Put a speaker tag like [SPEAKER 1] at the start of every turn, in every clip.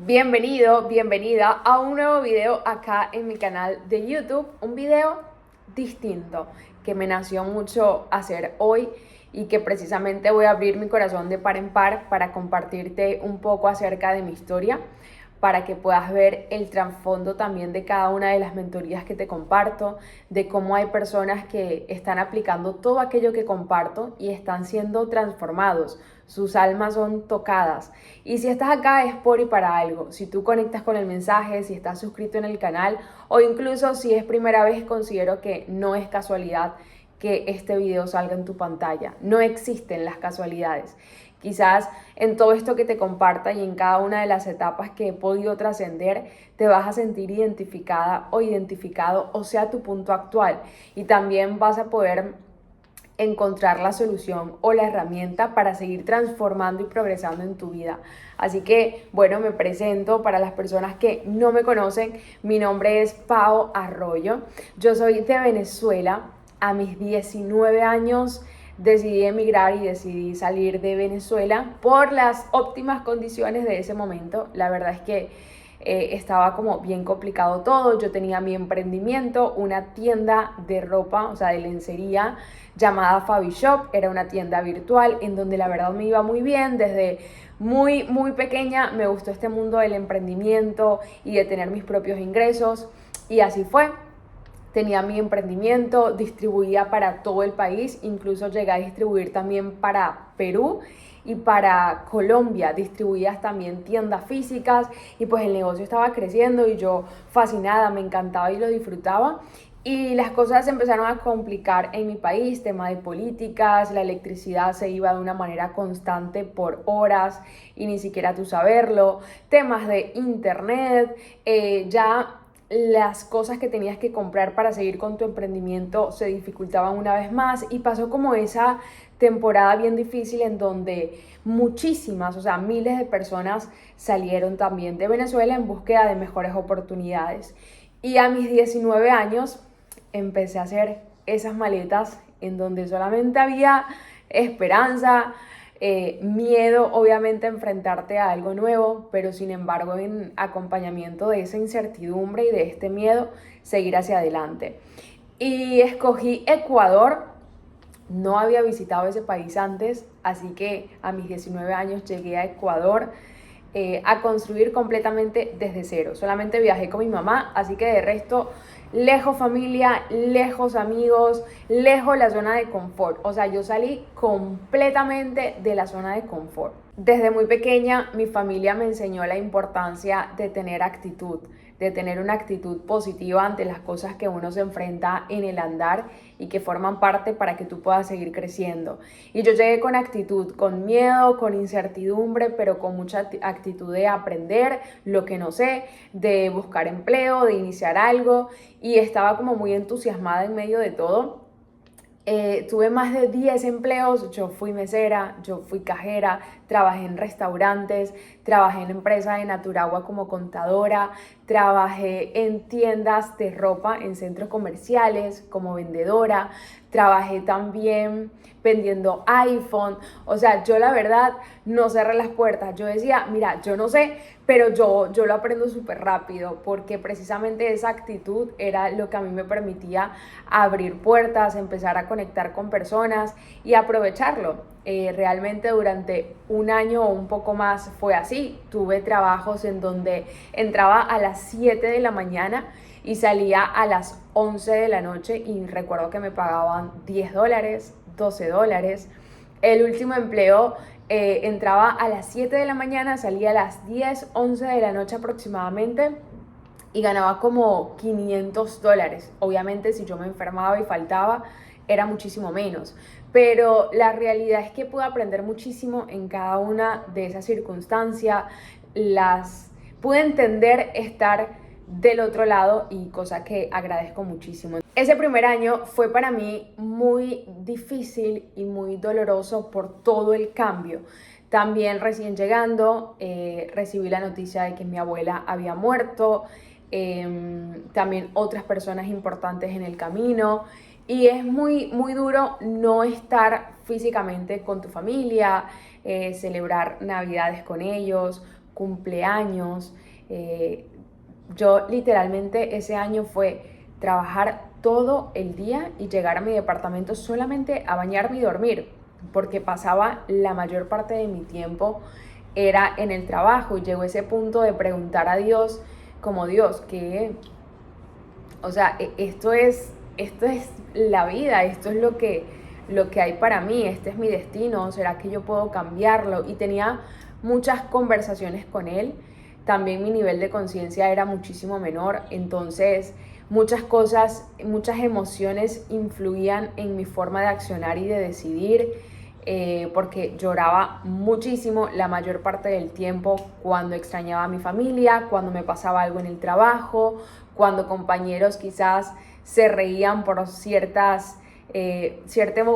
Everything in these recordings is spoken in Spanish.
[SPEAKER 1] Bienvenido, bienvenida a un nuevo video acá en mi canal de YouTube. Un video distinto que me nació mucho hacer hoy y que precisamente voy a abrir mi corazón de par en par para compartirte un poco acerca de mi historia, para que puedas ver el trasfondo también de cada una de las mentorías que te comparto, de cómo hay personas que están aplicando todo aquello que comparto y están siendo transformados, sus almas son tocadas. Y si estás acá es por y para algo. Si tú conectas con el mensaje, si estás suscrito en el canal o incluso si es primera vez, considero que no es casualidad que este video salga en tu pantalla. No existen las casualidades. Quizás en todo esto que te comparta y en cada una de las etapas que he podido trascender, te vas a sentir identificada o identificado, o sea, tu punto actual. Y también vas a poder encontrar la solución o la herramienta para seguir transformando y progresando en tu vida. Así que, bueno, me presento para las personas que no me conocen. Mi nombre es Pao Arroyo. Yo soy de Venezuela. A mis 19 años decidí emigrar y decidí salir de Venezuela por las óptimas condiciones de ese momento. La verdad es que estaba como bien complicado todo. Yo tenía mi emprendimiento, una tienda de ropa, o sea, de lencería llamada Fabi Shop. Era una tienda virtual en donde la verdad me iba muy bien. Desde muy pequeña me gustó este mundo del emprendimiento y de tener mis propios ingresos, y así fue. Tenía mi emprendimiento, distribuía para todo el país, incluso llegué a distribuir también para Perú y para Colombia. Distribuías también tiendas físicas y pues el negocio estaba creciendo y yo fascinada, me encantaba y lo disfrutaba. Y las cosas se empezaron a complicar en mi país, tema de políticas, la electricidad se iba de una manera constante por horas y ni siquiera tú saberlo, temas de internet, ya las cosas que tenías que comprar para seguir con tu emprendimiento se dificultaban una vez más, y pasó como esa temporada bien difícil en donde muchísimas, o sea, miles de personas salieron también de Venezuela en búsqueda de mejores oportunidades. Y a mis 19 años empecé a hacer esas maletas en donde solamente había esperanza, miedo, obviamente, a enfrentarte a algo nuevo, pero sin embargo en acompañamiento de esa incertidumbre y de este miedo, seguir hacia adelante. Y escogí Ecuador. No había visitado ese país antes, así que a mis 19 años llegué a Ecuador, a construir completamente desde cero. Solamente viajé con mi mamá, así que de resto, lejos familia, lejos amigos, lejos la zona de confort. O sea, yo salí completamente de la zona de confort. Desde muy pequeña mi familia me enseñó la importancia de tener actitud, de tener una actitud positiva ante las cosas que uno se enfrenta en el andar y que forman parte para que tú puedas seguir creciendo. Y yo llegué con actitud, con miedo, con incertidumbre, pero con mucha actitud de aprender lo que no sé, de buscar empleo, de iniciar algo, y estaba como muy entusiasmada en medio de todo. Tuve más de 10 empleos. Yo fui mesera, yo fui cajera, trabajé en restaurantes, trabajé en empresa de Naturagua como contadora, trabajé en tiendas de ropa, en centros comerciales como vendedora, trabajé también vendiendo iPhone. O sea, yo la verdad no cerré las puertas. Yo decía, mira, yo no sé, pero yo lo aprendo súper rápido, porque precisamente esa actitud era lo que a mí me permitía abrir puertas, empezar a conectar con personas y aprovecharlo. Realmente durante un año o un poco más fue así. Tuve trabajos en donde entraba a las 7 de la mañana y salía a las 11 de la noche, y recuerdo que me pagaban $10, $12. El último empleo, entraba a las 7 de la mañana, salía a las 10, 11 de la noche aproximadamente, y ganaba como $500. Obviamente si yo me enfermaba y faltaba era muchísimo menos, pero la realidad es que pude aprender muchísimo en cada una de esas circunstancias. Pude entender estar del otro lado, y cosa que agradezco muchísimo. Ese primer año fue para mí muy difícil y muy doloroso por todo el cambio. También recién llegando, recibí la noticia de que mi abuela había muerto, también otras personas importantes en el camino, y es muy duro no estar físicamente con tu familia, celebrar navidades con ellos, cumpleaños. Yo literalmente ese año fue trabajar todo el día y llegar a mi departamento solamente a bañarme y dormir, porque pasaba la mayor parte de mi tiempo era en el trabajo, y llegó ese punto de preguntar a Dios, como Dios, que, o sea, esto es la vida, esto es lo que hay para mí, este es mi destino, ¿será que yo puedo cambiarlo? Y tenía muchas conversaciones con él. También mi nivel de conciencia era muchísimo menor, entonces muchas cosas, muchas emociones influían en mi forma de accionar y de decidir, porque lloraba muchísimo la mayor parte del tiempo cuando extrañaba a mi familia, cuando me pasaba algo en el trabajo, cuando compañeros quizás se reían por cierto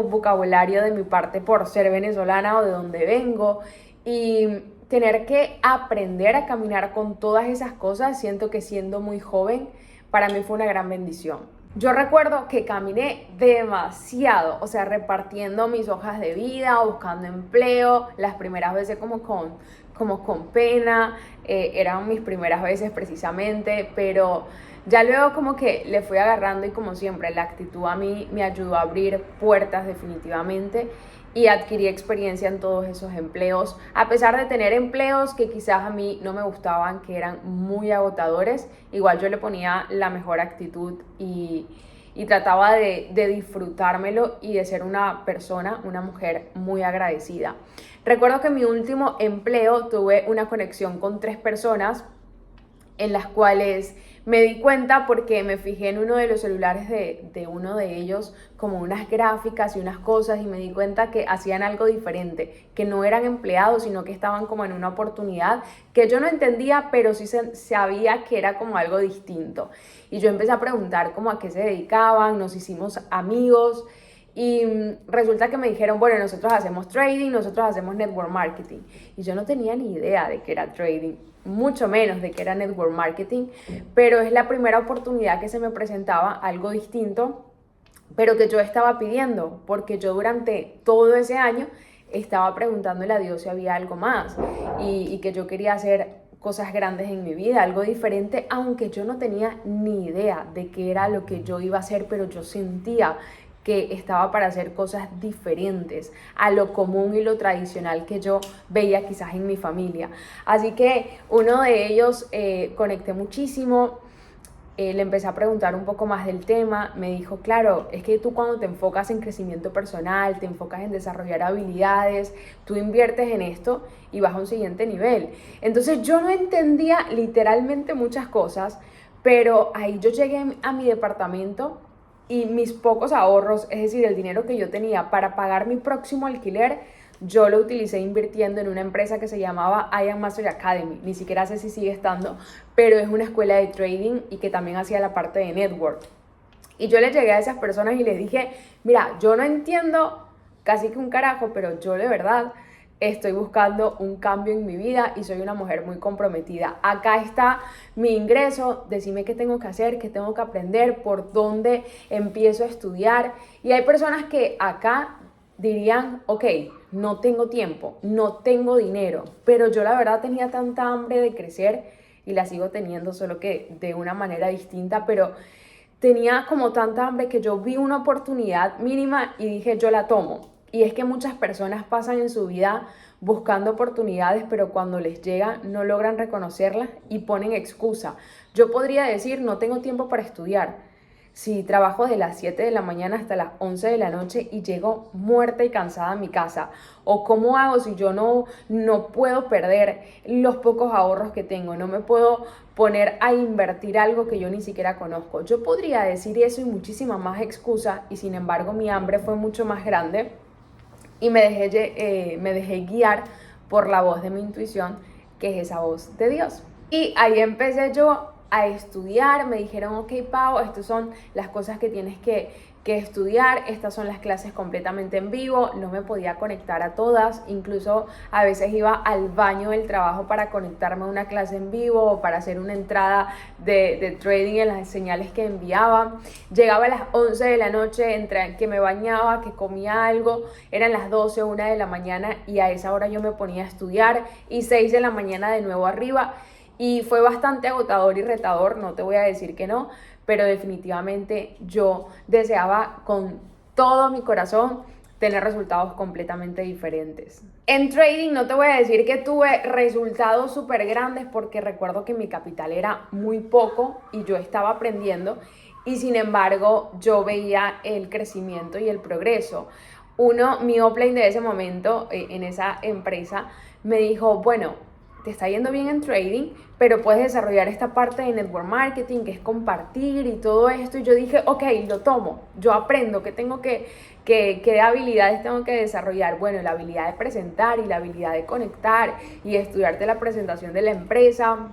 [SPEAKER 1] vocabulario de mi parte por ser venezolana o de donde vengo. Y tener que aprender a caminar con todas esas cosas, siento que siendo muy joven, para mí fue una gran bendición. Yo recuerdo que caminé demasiado, o sea, repartiendo mis hojas de vida, buscando empleo, las primeras veces como con pena, eran mis primeras veces precisamente, pero ya luego como que le fui agarrando, y como siempre la actitud a mí me ayudó a abrir puertas definitivamente, y adquirí experiencia en todos esos empleos, a pesar de tener empleos que quizás a mí no me gustaban, que eran muy agotadores. Igual yo le ponía la mejor actitud y trataba de disfrutármelo y de ser una persona, una mujer muy agradecida. Recuerdo que en mi último empleo tuve una conexión con 3 personas en las cuales me di cuenta porque me fijé en uno de los celulares de uno de ellos como unas gráficas y unas cosas, y me di cuenta que hacían algo diferente, que no eran empleados, sino que estaban como en una oportunidad que yo no entendía, pero sí sabía que era como algo distinto. Y yo empecé a preguntar como a qué se dedicaban, nos hicimos amigos. Y resulta que me dijeron, bueno, nosotros hacemos trading, nosotros hacemos network marketing. Y yo no tenía ni idea de qué era trading, mucho menos de qué era network marketing, pero es la primera oportunidad que se me presentaba, algo distinto, pero que yo estaba pidiendo, porque yo durante todo ese año estaba preguntándole a Dios si había algo más, y que yo quería hacer cosas grandes en mi vida, algo diferente, aunque yo no tenía ni idea de qué era lo que yo iba a hacer, pero yo sentía que estaba para hacer cosas diferentes a lo común y lo tradicional que yo veía quizás en mi familia. Así que uno de ellos, conecté muchísimo. Le empecé a preguntar un poco más del tema. Me dijo, claro, es que tú cuando te enfocas en crecimiento personal, te enfocas en desarrollar habilidades, tú inviertes en esto y vas a un siguiente nivel. Entonces yo no entendía literalmente muchas cosas, pero ahí yo llegué a mi departamento y mis pocos ahorros, es decir, el dinero que yo tenía para pagar mi próximo alquiler, yo lo utilicé invirtiendo en una empresa que se llamaba I Am Master Academy. Ni siquiera sé si sigue estando, pero es una escuela de trading y que también hacía la parte de network. Y yo le llegué a esas personas y les dije, mira, yo no entiendo casi que un carajo, pero yo de verdad estoy buscando un cambio en mi vida y soy una mujer muy comprometida. Acá está mi ingreso, decime qué tengo que hacer, qué tengo que aprender, por dónde empiezo a estudiar. Y hay personas que acá dirían, ok, no tengo tiempo, no tengo dinero, pero yo la verdad tenía tanta hambre de crecer, y la sigo teniendo, solo que de una manera distinta, pero tenía como tanta hambre que yo vi una oportunidad mínima y dije, yo la tomo. Y es que muchas personas pasan en su vida buscando oportunidades, pero cuando les llega no logran reconocerlas y ponen excusa. Yo podría decir, no tengo tiempo para estudiar, si trabajo de las 7 de la mañana hasta las 11 de la noche y llego muerta y cansada a mi casa. O cómo hago si yo no puedo perder los pocos ahorros que tengo, no me puedo poner a invertir algo que yo ni siquiera conozco. Yo podría decir eso y muchísimas más excusas, y sin embargo mi hambre fue mucho más grande y me dejé guiar por la voz de mi intuición, que es esa voz de Dios. Y ahí empecé yo a estudiar. Me dijeron, ok, Pau, estas son las cosas que tienes que que estudiar, estas son las clases completamente en vivo, no me podía conectar a todas, incluso a veces iba al baño del trabajo para conectarme a una clase en vivo o para hacer una entrada de trading en las señales que enviaba. Llegaba a las 11 de la noche, entre que me bañaba, que comía algo, eran las 12, 1 de la mañana y a esa hora yo me ponía a estudiar y 6 de la mañana de nuevo arriba. Y fue bastante agotador y retador, no te voy a decir que no, pero definitivamente yo deseaba con todo mi corazón tener resultados completamente diferentes. En trading no te voy a decir que tuve resultados súper grandes porque recuerdo que mi capital era muy poco y yo estaba aprendiendo y sin embargo yo veía el crecimiento y el progreso. Mi upline de ese momento en esa empresa me dijo, bueno, te está yendo bien en trading, pero puedes desarrollar esta parte de network marketing, que es compartir y todo esto. Y yo dije, ok, lo tomo, yo aprendo, ¿qué habilidades tengo que desarrollar? Bueno, la habilidad de presentar y la habilidad de conectar y estudiarte la presentación de la empresa.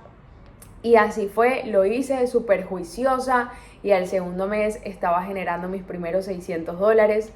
[SPEAKER 1] Y así fue, lo hice súper juiciosa y al segundo mes estaba generando mis primeros $600.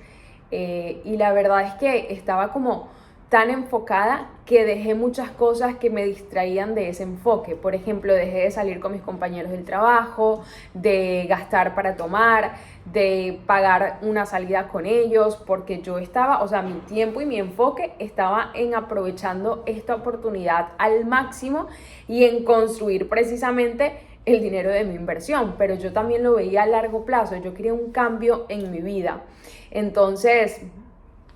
[SPEAKER 1] Y la verdad es que estaba como tan enfocada que dejé muchas cosas que me distraían de ese enfoque. Por ejemplo, dejé de salir con mis compañeros del trabajo, de gastar para tomar, de pagar una salida con ellos, porque yo estaba, o sea, mi tiempo y mi enfoque estaba en aprovechando esta oportunidad al máximo y en construir precisamente el dinero de mi inversión, pero yo también lo veía a largo plazo, yo quería un cambio en mi vida. Entonces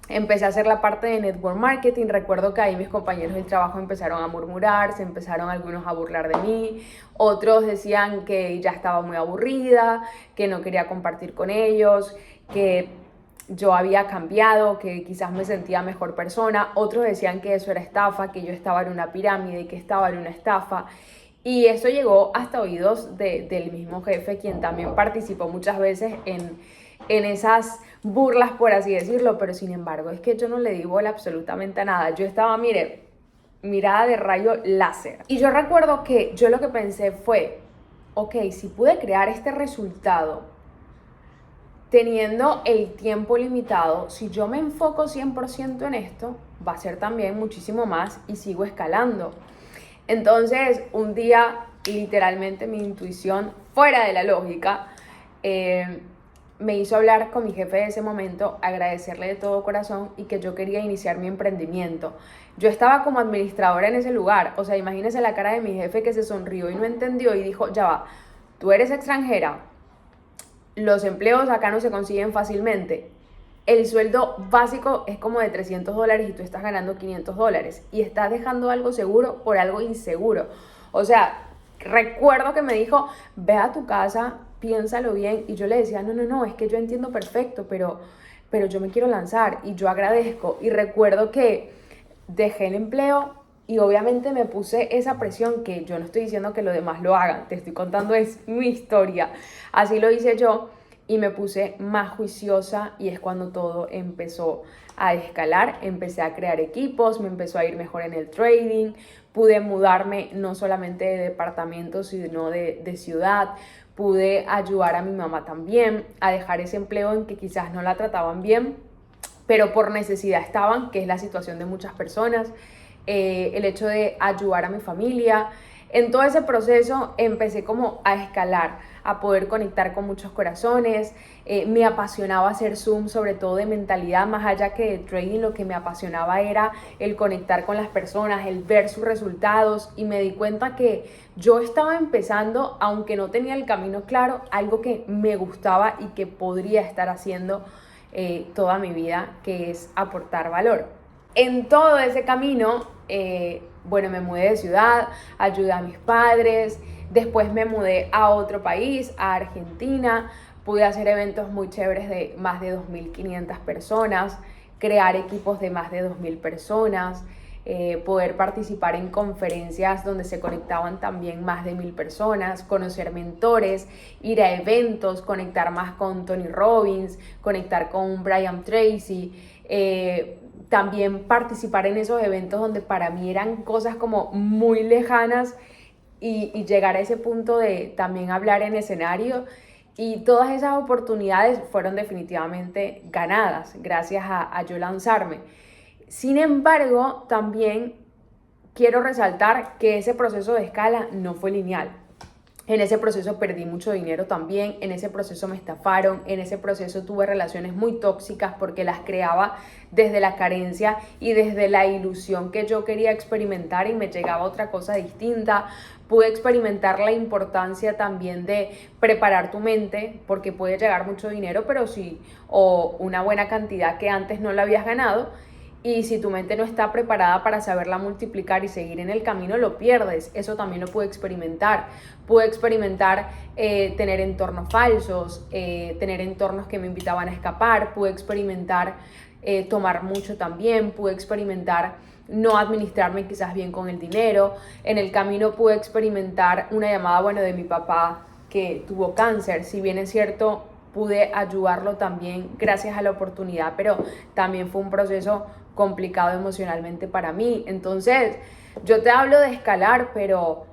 [SPEAKER 1] empecé a hacer la parte de network marketing. Recuerdo que ahí mis compañeros del trabajo empezaron a murmurar, se empezaron algunos a burlar de mí, otros decían que ya estaba muy aburrida, que no quería compartir con ellos, que yo había cambiado, que quizás me sentía mejor persona. Otros decían que eso era estafa, que yo estaba en una pirámide, que estaba en una estafa. Y eso llegó hasta oídos del mismo jefe, quien también participó muchas veces en esas burlas, por así decirlo, pero sin embargo es que yo no le di bola absolutamente a nada. Yo estaba, mire, mirada de rayo láser. Y yo recuerdo que yo lo que pensé fue, ok, si pude crear este resultado teniendo el tiempo limitado, si yo me enfoco 100% en esto, va a ser también muchísimo más y sigo escalando. Entonces, un día, literalmente mi intuición, fuera de la lógica, me hizo hablar con mi jefe de ese momento, agradecerle de todo corazón y que yo quería iniciar mi emprendimiento. Yo estaba como administradora en ese lugar, o sea, imagínense la cara de mi jefe que se sonrió y no entendió y dijo, ya va, tú eres extranjera, los empleos acá no se consiguen fácilmente, el sueldo básico es como de $300 y tú estás ganando $500 y estás dejando algo seguro por algo inseguro. O sea, recuerdo que me dijo, ve a tu casa, piénsalo bien, y yo le decía, no, es que yo entiendo perfecto, pero yo me quiero lanzar y yo agradezco. Y recuerdo que dejé el empleo y obviamente me puse esa presión, que yo no estoy diciendo que los demás lo hagan, te estoy contando es mi historia, así lo hice yo y me puse más juiciosa y es cuando todo empezó a escalar, empecé a crear equipos, me empezó a ir mejor en el trading, pude mudarme no solamente de departamento sino de ciudad, pude ayudar a mi mamá también a dejar ese empleo en que quizás no la trataban bien, pero por necesidad estaban, que es la situación de muchas personas, el hecho de ayudar a mi familia. En todo ese proceso empecé como a escalar, a poder conectar con muchos corazones. Me apasionaba hacer Zoom, sobre todo de mentalidad, más allá que de trading. Lo que me apasionaba era el conectar con las personas, el ver sus resultados, y me di cuenta que yo estaba empezando, aunque no tenía el camino claro, algo que me gustaba y que podría estar haciendo toda mi vida, que es aportar valor. En todo ese camino, bueno, me mudé de ciudad, ayudé a mis padres, después me mudé a otro país, a Argentina, pude hacer eventos muy chéveres de más de 2.500 personas, crear equipos de más de 2.000 personas, poder participar en conferencias donde se conectaban también más de 1.000 personas, conocer mentores, ir a eventos, conectar más con Tony Robbins, conectar con Brian Tracy, también participar en esos eventos donde para mí eran cosas como muy lejanas y llegar a ese punto de también hablar en escenario Y todas esas oportunidades fueron definitivamente ganadas gracias a yo lanzarme. Sin embargo, también quiero resaltar que ese proceso de escala no fue lineal. En ese proceso perdí mucho dinero también, en ese proceso me estafaron, en ese proceso tuve relaciones muy tóxicas porque las creaba desde la carencia y desde la ilusión que yo quería experimentar y me llegaba otra cosa distinta. Pude experimentar la importancia también de preparar tu mente porque puede llegar mucho dinero, pero sí, o una buena cantidad que antes no la habías ganado. Y si tu mente no está preparada para saberla multiplicar y seguir en el camino, lo pierdes. Eso también lo pude experimentar. Pude experimentar tener entornos falsos, tener entornos que me invitaban a escapar. Pude experimentar tomar mucho también. Pude experimentar no administrarme quizás bien con el dinero. En el camino pude experimentar una llamada, bueno, de mi papá que tuvo cáncer. Si bien es cierto, pude ayudarlo también gracias a la oportunidad, pero también fue un proceso complicado emocionalmente para mí. Entonces, yo te hablo de escalar, pero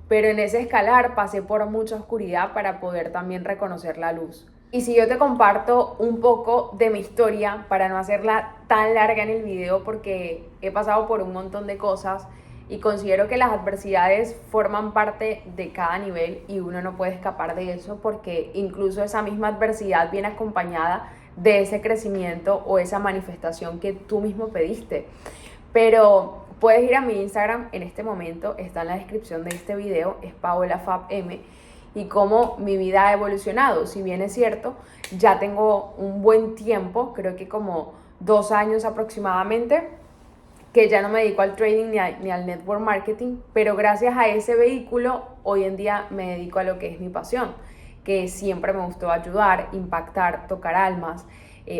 [SPEAKER 1] en ese escalar pasé por mucha oscuridad para poder también reconocer la luz. Y si yo te comparto un poco de mi historia, para no hacerla tan larga en el video, porque he pasado por un montón de cosas y considero que las adversidades forman parte de cada nivel y uno no puede escapar de eso, porque incluso esa misma adversidad viene acompañada de ese crecimiento o esa manifestación que tú mismo pediste. Pero puedes ir a mi Instagram en este momento, está en la descripción de este video, es PaolaFabM, y cómo mi vida ha evolucionado. Si bien es cierto, ya tengo un buen tiempo, creo que como 2 años aproximadamente, que ya no me dedico al trading ni al network marketing, pero gracias a ese vehículo hoy en día me dedico a lo que es mi pasión, que siempre me gustó ayudar, impactar, tocar almas.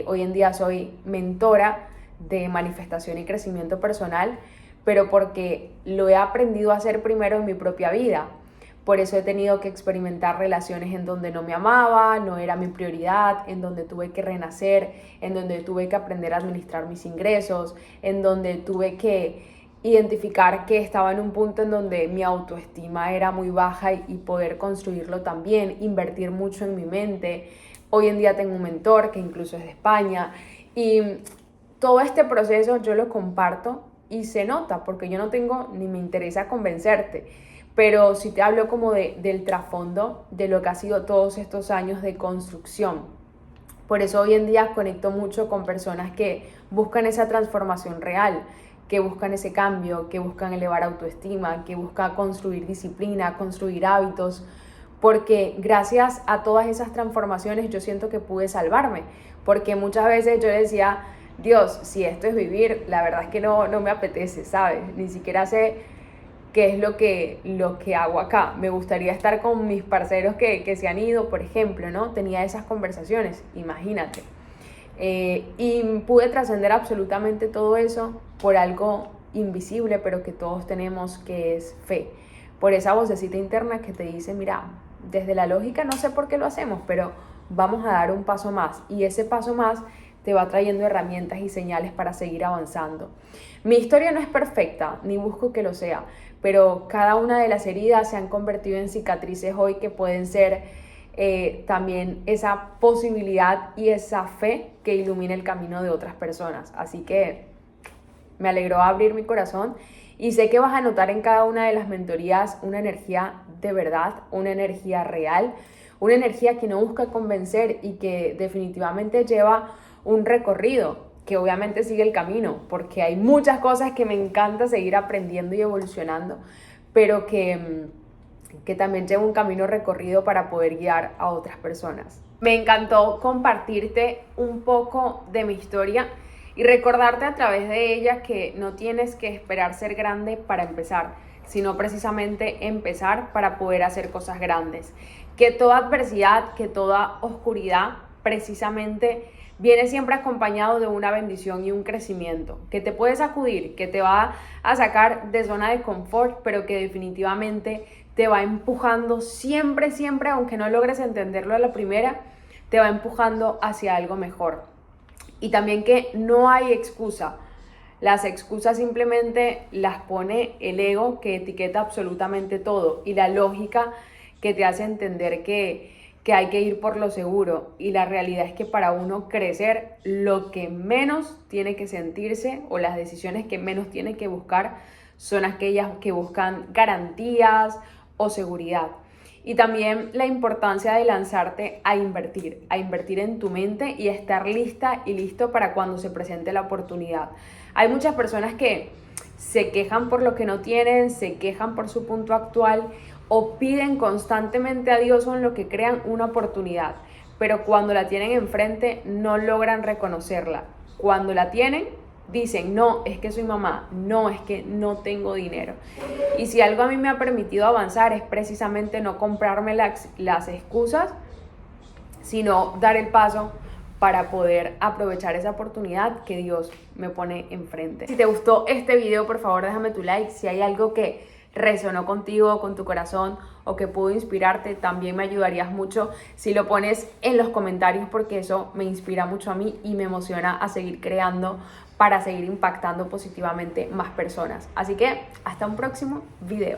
[SPEAKER 1] Hoy en día soy mentora de manifestación y crecimiento personal, pero porque lo he aprendido a hacer primero en mi propia vida. Por eso he tenido que experimentar relaciones en donde no me amaba, no era mi prioridad, en donde tuve que renacer, en donde tuve que aprender a administrar mis ingresos, en donde tuve que identificar que estaba en un punto en donde mi autoestima era muy baja y poder construirlo también, invertir mucho en mi mente. Hoy en día tengo un mentor que incluso es de España y todo este proceso yo lo comparto y se nota porque yo no tengo ni me interesa convencerte, pero sí te hablo como del trasfondo de lo que ha sido todos estos años de construcción. Por eso hoy en día conecto mucho con personas que buscan esa transformación real, que buscan ese cambio, que buscan elevar autoestima, que buscan construir disciplina, construir hábitos, porque gracias a todas esas transformaciones yo siento que pude salvarme, porque muchas veces yo decía, Dios, si esto es vivir, la verdad es que no me apetece, ¿sabes? Ni siquiera sé qué es lo que hago acá. Me gustaría estar con mis parceros que se han ido, por ejemplo, ¿no? Tenía esas conversaciones, imagínate. Y pude trascender absolutamente todo eso por algo invisible, pero que todos tenemos, que es fe. Por esa vocecita interna que te dice, mira, desde la lógica no sé por qué lo hacemos, pero vamos a dar un paso más. Y ese paso más te va trayendo herramientas y señales para seguir avanzando. Mi historia no es perfecta, ni busco que lo sea, pero cada una de las heridas se han convertido en cicatrices hoy que pueden ser también esa posibilidad y esa fe que ilumina el camino de otras personas. Así que me alegró abrir mi corazón y sé que vas a notar en cada una de las mentorías una energía de verdad, una energía real, una energía que no busca convencer y que definitivamente lleva un recorrido, que obviamente sigue el camino, porque hay muchas cosas que me encanta seguir aprendiendo y evolucionando, pero que también lleva un camino recorrido para poder guiar a otras personas. Me encantó compartirte un poco de mi historia y recordarte a través de ella que no tienes que esperar ser grande para empezar, sino precisamente empezar para poder hacer cosas grandes. Que toda adversidad, que toda oscuridad precisamente viene siempre acompañado de una bendición y un crecimiento que te puede sacudir, que te va a sacar de zona de confort, pero que definitivamente te va empujando siempre, siempre, aunque no logres entenderlo a la primera, te va empujando hacia algo mejor. Y también que no hay excusa. Las excusas simplemente las pone el ego, que etiqueta absolutamente todo, y la lógica, que te hace entender que que hay que ir por lo seguro, y la realidad es que para uno crecer, lo que menos tiene que sentirse o las decisiones que menos tiene que buscar son aquellas que buscan garantías o seguridad. Y también la importancia de lanzarte a invertir en tu mente y estar lista y listo para cuando se presente la oportunidad. Hay muchas personas que se quejan por lo que no tienen, se quejan por su punto actual o piden constantemente a Dios en lo que crean una oportunidad, pero cuando la tienen enfrente no logran reconocerla. Cuando la tienen, dicen, no, es que soy mamá, no, es que no tengo dinero. Y si algo a mí me ha permitido avanzar es precisamente no comprarme las excusas, sino dar el paso para poder aprovechar esa oportunidad que Dios me pone enfrente. Si te gustó este video, por favor déjame tu like. Si hay algo que resonó contigo, con tu corazón, o que pudo inspirarte, también me ayudarías mucho si lo pones en los comentarios, porque eso me inspira mucho a mí y me emociona a seguir creando para seguir impactando positivamente más personas. Así que hasta un próximo video.